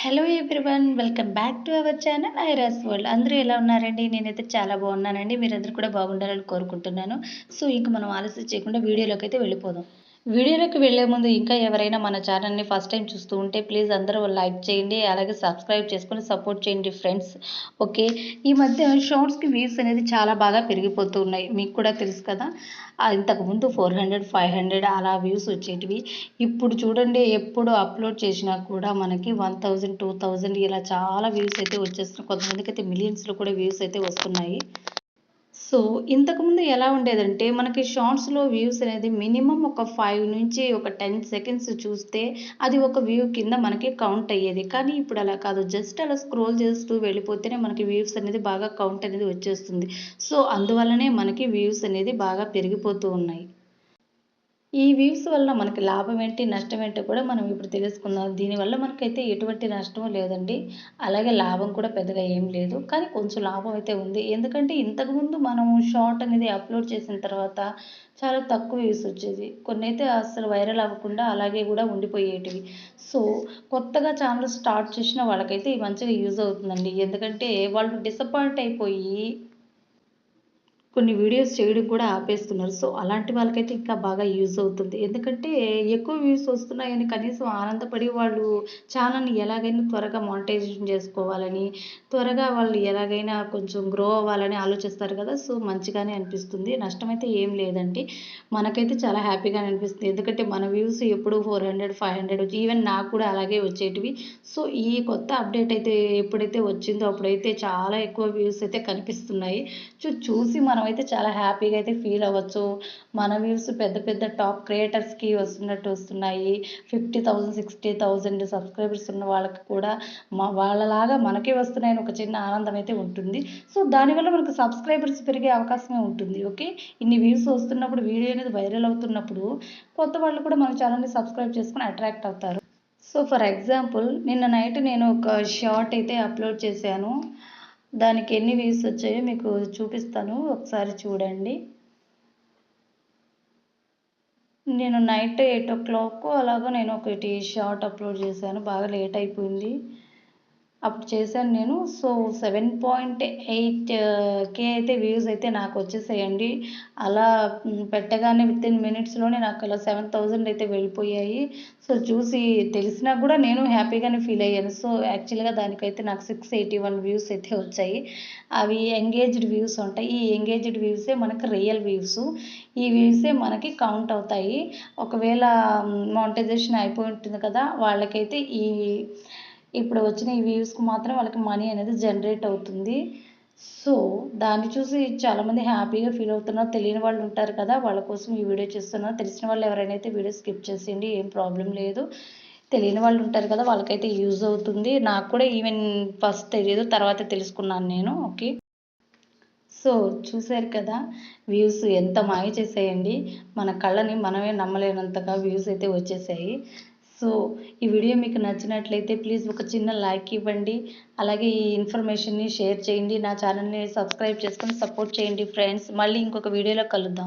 Hello everyone, welcome back to our channel ఐరాస్ world. అందరూ ఎలా ఉన్నారండి? నేనైతే చాలా బాగున్నానండి. మీరందరూ కూడా బాగుండాలని కోరుకుంటున్నాను. సో ఇంక మనం ఆలస్యం చేయకుండా వీడియోలోకి అయితే వెళ్ళిపోదాం. వీడియోలోకి వెళ్ళే ముందు ఇంకా ఎవరైనా మన ఛానల్ని ఫస్ట్ టైం చూస్తూ ఉంటే ప్లీజ్ అందరూ లైక్ చేయండి, అలాగే సబ్స్క్రైబ్ చేసుకొని సపోర్ట్ చేయండి ఫ్రెండ్స్. ఓకే, ఈ మధ్య షార్ట్స్కి వ్యూస్ అనేది చాలా బాగా పెరిగిపోతూ ఉన్నాయి, మీకు కూడా తెలుసు కదా. ఇంతకుముందు 400 500 అలా వ్యూస్ వచ్చేటివి. ఇప్పుడు చూడండి, ఎప్పుడు అప్లోడ్ చేసినా కూడా మనకి 1000 2000 ఇలా చాలా వ్యూస్ అయితే వచ్చేస్తున్నాయి. కొంతమందికి అయితే మిలియన్స్లో కూడా వ్యూస్ అయితే వస్తున్నాయి. సో ఇంతకుముందు ఎలా ఉండేదంటే మనకి షార్ట్స్లో వ్యూస్ అనేది మినిమం ఒక 5 నుంచి ఒక 10 సెకండ్స్ చూస్తే అది ఒక వ్యూ కింద మనకి కౌంట్ అయ్యేది. కానీ ఇప్పుడు అలా కాదు, జస్ట్ అలా స్క్రోల్ చేస్తూ వెళ్ళిపోతేనే మనకి వ్యూస్ అనేది బాగా కౌంట్ అనేది వచ్చేస్తుంది. సో అందువల్లనే మనకి వ్యూస్ అనేది బాగా పెరిగిపోతూ ఉన్నాయి. ఈ వ్యూస్ వల్ల మనకి లాభం ఏంటి, నష్టం ఏంటో కూడా మనం ఇప్పుడు తెలుసుకుందాం. దీనివల్ల మనకైతే ఎటువంటి నష్టం లేదండి. అలాగే లాభం కూడా పెద్దగా ఏం లేదు. కానీ కొంచెం లాభం అయితే ఉంది. ఎందుకంటే ఇంతకుముందు మనం షార్ట్ అనేది అప్లోడ్ చేసిన తర్వాత చాలా తక్కువ వ్యూస్ వచ్చేది. కొన్నైతే అస్సలు వైరల్ అవ్వకుండా అలాగే కూడా ఉండిపోయేటివి. సో కొత్తగా ఛానల్ స్టార్ట్ చేసిన వాళ్ళకైతే మంచిగా యూజ్ అవుతుందండి. ఎందుకంటే వాళ్ళు డిసప్పాయింట్ అయిపోయి కొన్ని వీడియోస్ చేయడం కూడా ఆపేస్తున్నారు. సో అలాంటి వాళ్ళకైతే ఇంకా బాగా యూజ్ అవుతుంది. ఎందుకంటే ఎక్కువ వ్యూస్ వస్తున్నాయని కనీసం ఆనందపడి వాళ్ళు ఛానల్‌ని ఎలాగైనా త్వరగా మానిటైజేషన్ చేసుకోవాలని, త్వరగా వాళ్ళు ఎలాగైనా కొంచెం గ్రో అవ్వాలని ఆలోచిస్తారు కదా. సో మంచిగానే అనిపిస్తుంది. నష్టమైతే ఏం లేదండి. మనకైతే చాలా హ్యాపీగానే అనిపిస్తుంది. ఎందుకంటే మన వ్యూస్ ఎప్పుడు 400, 500 ఈవెన్ నాకు కూడా అలాగే వచ్చేటివి. సో ఈ కొత్త అప్డేట్ అయితే ఎప్పుడైతే వచ్చిందో అప్పుడైతే చాలా ఎక్కువ వ్యూస్ అయితే కనిపిస్తున్నాయి. చూసి మనమైతే చాలా హ్యాపీగా అయితే ఫీల్ అవ్వచ్చు. మన వ్యూస్ పెద్ద పెద్ద టాప్ క్రియేటర్స్‌కి వస్తున్నట్టు వస్తున్నాయి. 50,000 60,000 సబ్స్క్రైబర్స్ ఉన్న వాళ్ళకి కూడా వాళ్ళలాగా మనకే వస్తున్నాయని ఒక చిన్న ఆనందం అయితే ఉంటుంది. సో దానివల్ల మనకు సబ్స్క్రైబర్స్ పెరిగే అవకాశమే ఉంటుంది. ఓకే, ఇన్ని వ్యూస్ వస్తున్నప్పుడు వీడియో అనేది వైరల్ అవుతున్నప్పుడు కొత్త వాళ్ళు కూడా మన ఛానల్‌ని సబ్స్క్రైబ్ చేసుకొని అట్రాక్ట్ అవుతారు. సో ఫర్ ఎగ్జాంపుల్ నిన్న నైట్ నేను ఒక షార్ట్ అయితే అప్లోడ్ చేశాను. దానికి ఎన్ని వ్యూస్ వచ్చాయో మీకు చూపిస్తాను, ఒకసారి చూడండి. నేను నైట్ 8:00 అలాగా నేను ఒకటి షార్ట్ అప్లోడ్ చేశాను. బాగా లేట్ అయిపోయింది. అప్పుడు చేశాను నేను. సో 7.8K అయితే వ్యూస్ అయితే నాకు వచ్చేసాయండి. అలా పెట్టగానే వితిన్ మినిట్స్‌లోనే నాకు అలా 7000 అయితే వెళ్ళిపోయాయి. సో చూసి తెలిసినా కూడా నేను హ్యాపీగానే ఫీల్ అయ్యాను. సో యాక్చువల్‌గా దానికైతే నాకు 681 వ్యూస్ అయితే వచ్చాయి. అవి ఎంగేజ్డ్ వ్యూస్ ఉంటాయి. ఈ ఎంగేజ్డ్ వ్యూసే మనకి రియల్ వ్యూస్. ఈ వ్యూసే మనకి కౌంట్ అవుతాయి. ఒకవేళ మానిటైజేషన్ అయిపోయి ఉంటుంది కదా, వాళ్ళకైతే ఇప్పుడు వచ్చిన ఈ వ్యూస్‌కి మాత్రం వాళ్ళకి మనీ అనేది జనరేట్ అవుతుంది. సో దాన్ని చూసి చాలామంది హ్యాపీగా ఫీల్ అవుతున్నారు. తెలియని వాళ్ళు ఉంటారు కదా, వాళ్ళ కోసం ఈ వీడియో చేస్తున్నాను. తెలిసిన వాళ్ళు ఎవరైనా అయితే వీడియో స్కిప్ చేసేయండి, ఏం ప్రాబ్లం లేదు. తెలియని వాళ్ళు ఉంటారు కదా, వాళ్ళకైతే యూజ్ అవుతుంది. నాకు కూడా ఈవెన్ ఫస్ట్ తెలీదు, తర్వాత తెలుసుకున్నాను నేను. ఓకే, సో చూసారు కదా, వ్యూస్ ఎంత మాయ చేసాయండి. మన కళ్ళని మనమే నమ్మలేనంతగా వ్యూస్ అయితే వచ్చేసాయి. సో ఈ వీడియో మీకు నచ్చినట్లయితే ప్లీజ్ ఒక చిన్న లైక్ ఇవ్వండి. అలాగే ఈ ఇన్ఫర్మేషన్ని షేర్ చేయండి. నా ఛానల్ని సబ్స్క్రైబ్ చేసుకొని సపోర్ట్ చేయండి ఫ్రెండ్స్. మళ్ళీ ఇంకొక వీడియోలో కలుద్దాం.